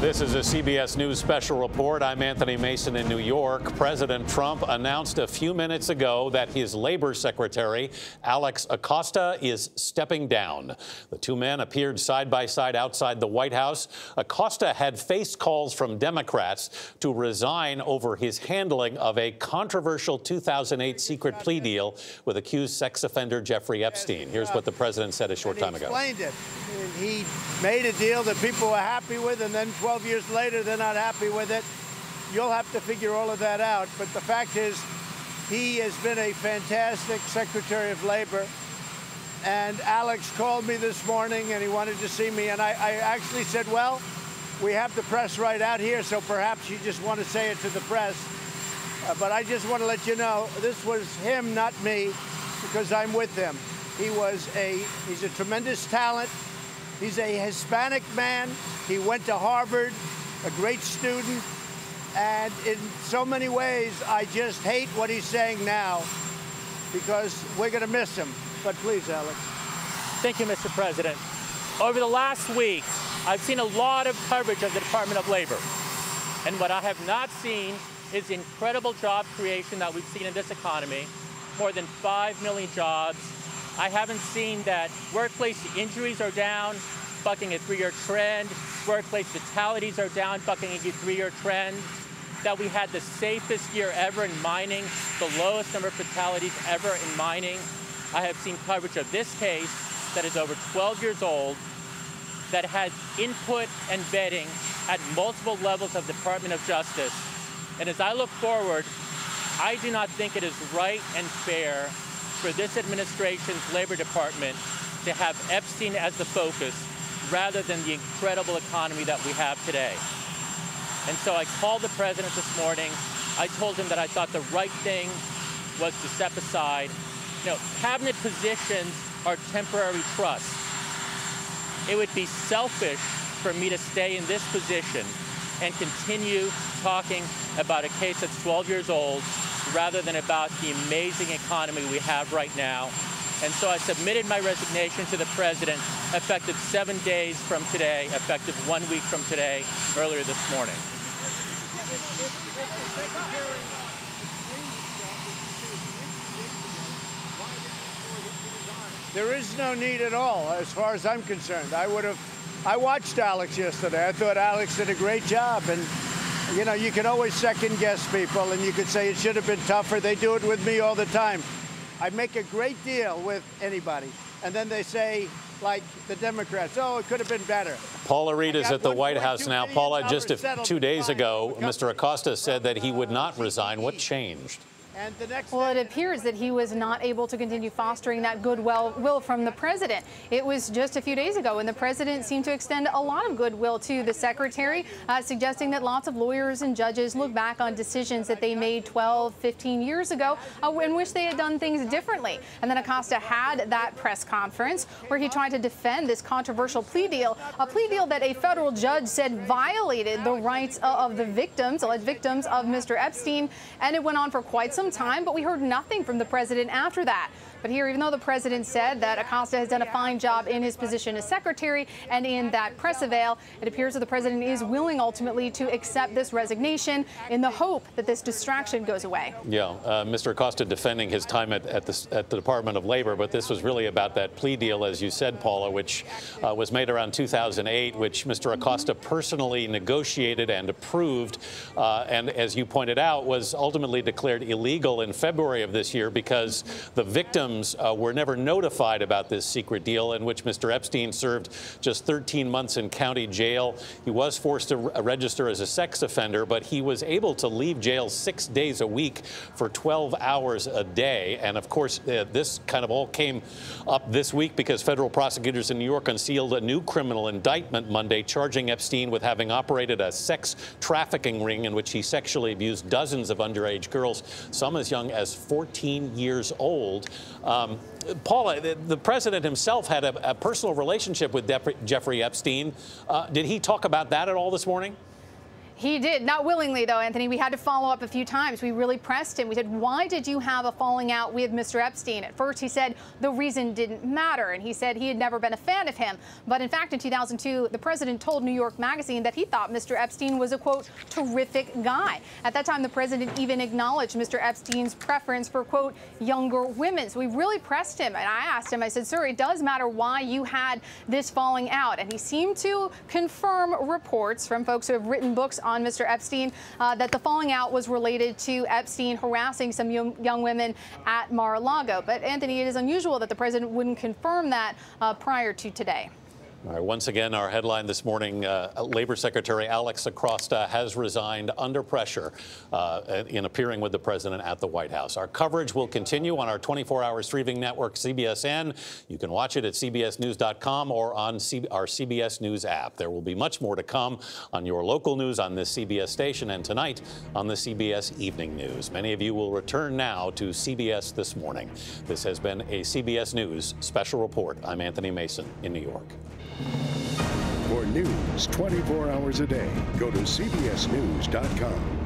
This is a CBS News special report. I'm Anthony Mason in New York. President Trump announced a few minutes ago that his labor secretary, Alex Acosta, is stepping down. The two men appeared side by side outside the White House. Acosta had faced calls from Democrats to resign over his handling of a controversial 2008 secret plea deal with accused sex offender Jeffrey Epstein. Here's what the president said a short time ago. Explained it. He made a deal that people were happy with, and then 12 years later, they're not happy with it. You'll have to figure all of that out. But the fact is, he has been a fantastic Secretary of Labor. And Alex called me this morning, and he wanted to see me. And I actually said, well, we have the press right out here, so perhaps you just want to say it to the press. But I just want to let you know, this was him, not me, because I'm with him. He's a tremendous talent. He's a Hispanic man. He went to Harvard, a great student. And in so many ways, I just hate what he's saying now because we're going to miss him. But please, Alex. Thank you, Mr. President. Over the last week, I've seen a lot of coverage of the Department of Labor. And what I have not seen is the incredible job creation that we've seen in this economy, more than 5 million jobs. I haven't seen that workplace injuries are down, bucking a 3-year trend. Workplace fatalities are down, bucking a 3-year trend. That we had the safest year ever in mining, the lowest number of fatalities ever in mining. I have seen coverage of this case that is over 12 years old, that has input and vetting at multiple levels of the Department of Justice. And as I look forward, I do not think it is right and fair for this administration's Labor Department to have Epstein as the focus rather than the incredible economy that we have today. And so I called the president this morning. I told him that I thought the right thing was to step aside. You know, cabinet positions are temporary trusts. It would be selfish for me to stay in this position and continue talking about a case that's 12 years old rather than about the amazing economy we have right now. And so I submitted my resignation to the president effective 7 days from today, effective 1 week from today, earlier this morning. There is no need at all, as far as I'm concerned. I watched Alex yesterday. I thought Alex did a great job. And you know, you can always second-guess people, and you could say it should have been tougher. They do it with me all the time. I make a great deal with anybody, and then they say, like the Democrats, oh, it could have been better. Paula Reed is at the White House now. Paula, just 2 days ago, Mr. Acosta said that he would not resign. What changed? Well, it appears that he was not able to continue fostering that goodwill from the president. It was just a few days ago, and the president seemed to extend a lot of goodwill to the secretary, suggesting that lots of lawyers and judges look back on decisions that they made 12, 15 years ago in which they had done things differently. And then Acosta had that press conference where he tried to defend this controversial plea deal, a plea deal that a federal judge said violated the rights of the victims, alleged victims of Mr. Epstein. And it went on for quite some time, but we heard nothing from the president after that. But here, even though the president said that Acosta has done a fine job in his position as secretary and in that press avail, it appears that the president is willing ultimately to accept this resignation in the hope that this distraction goes away. Yeah, Mr. Acosta defending his time at the Department of Labor, but this was really about that plea deal, as you said, Paula, which was made around 2008, which Mr. Acosta personally negotiated and approved, and as you pointed out, was ultimately declared illegal in February of this year because the victims were never notified about this secret deal in which Mr. Epstein served just 13 months in county jail. He was forced to register as a sex offender, but he was able to leave jail 6 days a week for 12 hours a day. And of course, this kind of all came up this week because federal prosecutors in New York unsealed a new criminal indictment Monday, charging Epstein with having operated a sex trafficking ring in which he sexually abused dozens of underage girls, some as young as 14 years old. Paula, the president himself had a personal relationship with Jeffrey Epstein. Did he talk about that at all this morning? He did, not willingly, though, Anthony. We had to follow up a few times. We really pressed him. We said, why did you have a falling out with Mr. Epstein? At first, he said the reason didn't matter, and he said he had never been a fan of him. But in fact, in 2002, the president told New York Magazine that he thought Mr. Epstein was a, quote, terrific guy. At that time, the president even acknowledged Mr. Epstein's preference for, quote, younger women. So we really pressed him, and I asked him, I said, sir, it does matter why you had this falling out. And he seemed to confirm reports from folks who have written books on Mr. Epstein that the falling out was related to Epstein harassing some young women at Mar-a-Lago. But, Anthony, it is unusual that the president wouldn't confirm that prior to today. All right, once again, our headline this morning, Labor Secretary Alex Acosta has resigned under pressure in appearing with the president at the White House. Our coverage will continue on our 24-hour streaming network, CBSN. You can watch it at cbsnews.com or on our CBS News app. There will be much more to come on your local news on this CBS station and tonight on the CBS Evening News. Many of you will return now to CBS This Morning. This has been a CBS News special report. I'm Anthony Mason in New York. For news 24 hours a day, go to cbsnews.com.